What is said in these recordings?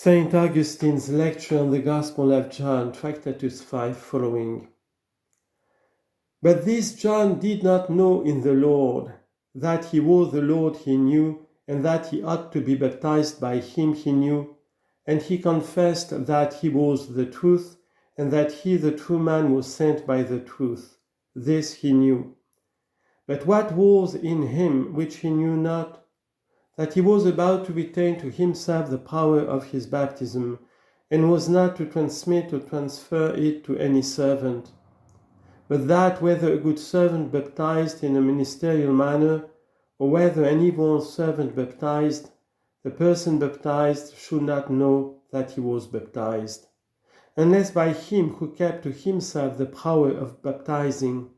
Saint Augustine's lecture on the Gospel of John, Tractatus 5, following. But this John did not know in the Lord, that he was the Lord he knew, and that he ought to be baptized by him he knew, and he confessed that he was the truth, and that he, the true man, was sent by the truth. This he knew. But what was in him which he knew not? That he was about to retain to himself the power of his baptism, and was not to transmit or transfer it to any servant, but that whether a good servant baptized in a ministerial manner, or whether an evil servant baptized, the person baptized should not know that he was baptized, unless by him who kept to himself the power of baptizing.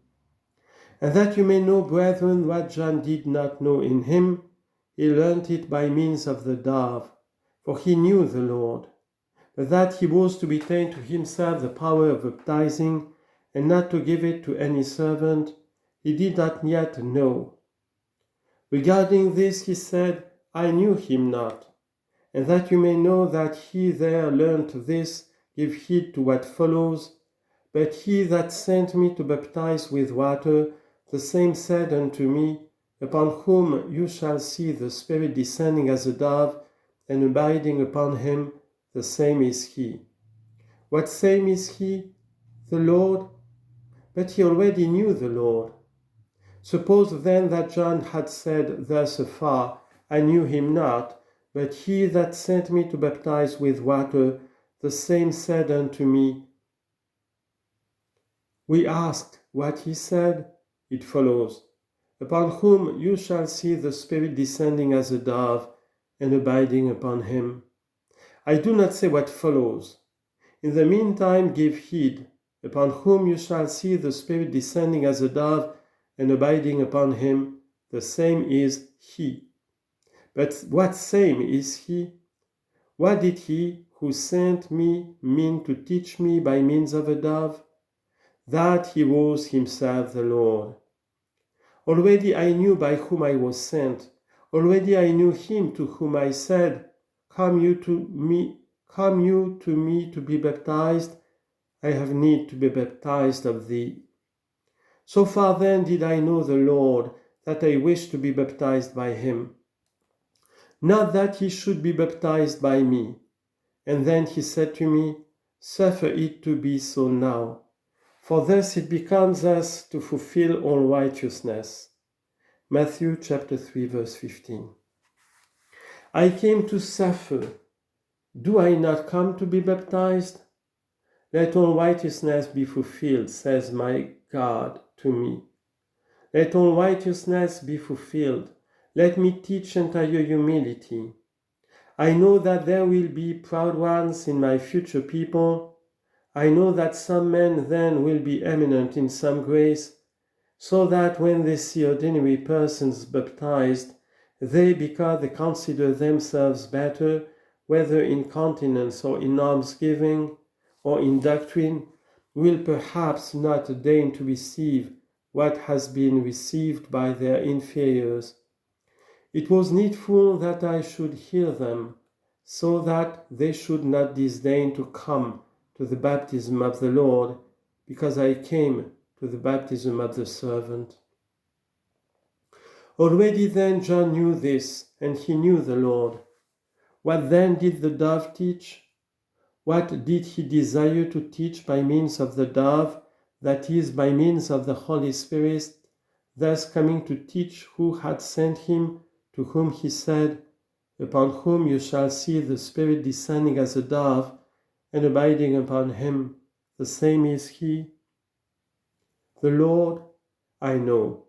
And that you may know, brethren, what John did not know in him, he learnt it by means of the dove, for he knew the Lord, but that he was to retain to himself the power of baptizing, and not to give it to any servant, he did not yet know. Regarding this he said, I knew him not. And that you may know that he there learnt this, give heed to what follows. But he that sent me to baptize with water, the same said unto me, upon whom you shall see the Spirit descending as a dove, and abiding upon him, the same is he. What same is he? The Lord? But he already knew the Lord. Suppose then that John had said thus afar, I knew him not, but he that sent me to baptize with water, the same said unto me. We asked what he said. It follows, upon whom you shall see the Spirit descending as a dove, and abiding upon him. I do not say what follows. In the meantime give heed, upon whom you shall see the Spirit descending as a dove, and abiding upon him, the same is he. But what same is he? What did he who sent me mean to teach me by means of a dove? That he was himself the Lord. Already I knew by whom I was sent. Already I knew him to whom I said, Come you to me to be baptized. I have need to be baptized of thee. So far then did I know the Lord, that I wished to be baptized by him. Not that he should be baptized by me. And then he said to me, Suffer it to be so now. For thus it becomes us to fulfill all righteousness. Matthew chapter 3, verse 15. I came to suffer. Do I not come to be baptized? Let all righteousness be fulfilled, says my God to me. Let all righteousness be fulfilled. Let me teach entire humility. I know that there will be proud ones in my future people. I know that some men then will be eminent in some grace, so that when they see ordinary persons baptized, they, because they consider themselves better, whether in continence or in almsgiving or in doctrine, will perhaps not deign to receive what has been received by their inferiors. It was needful that I should hear them, so that they should not disdain to come to the baptism of the Lord, because I came to the baptism of the servant. Already then John knew this, and he knew the Lord. What then did the dove teach? What did he desire to teach by means of the dove, that is, by means of the Holy Spirit, thus coming to teach who had sent him, to whom he said, Upon whom you shall see the Spirit descending as a dove, and abiding upon him, the same is he? The Lord, I know.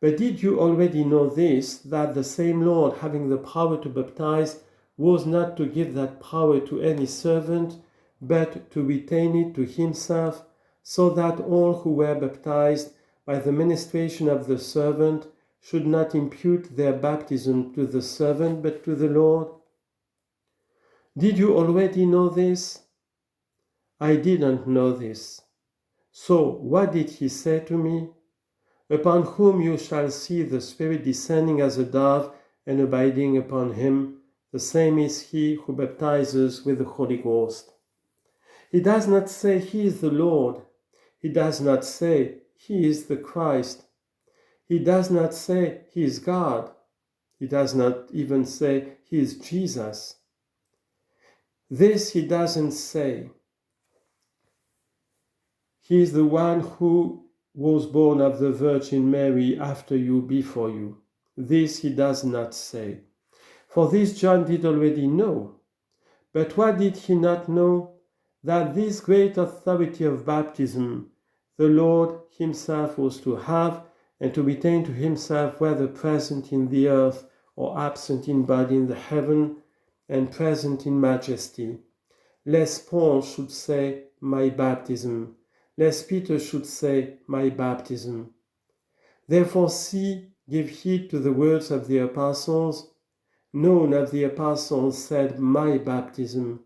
But did you already know this, that the same Lord, having the power to baptize, was not to give that power to any servant, but to retain it to himself, so that all who were baptized by the ministration of the servant should not impute their baptism to the servant, but to the Lord? Did you already know this? I didn't know this. So what did he say to me? Upon whom you shall see the Spirit descending as a dove and abiding upon him, The same is he who baptizes with the Holy Ghost. He does not say he is the Lord. He does not say he is the Christ. He does not say he is God. He does not even say he is Jesus. This he doesn't say. He is the one who was born of the Virgin Mary after you, before you. This he does not say. For this John did already know. But what did he not know? That this great authority of baptism, the Lord himself was to have, and to retain to himself, whether present in the earth or absent in body in the heaven, and present in majesty. Lest Paul should say, my baptism. Lest Peter should say, my baptism. Therefore see, give heed to the words of the apostles. None of the apostles said, my baptism.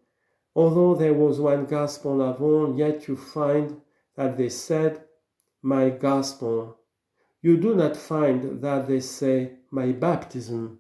Although there was one gospel of all, yet you find that they said, my gospel. You do not find that they say, my baptism.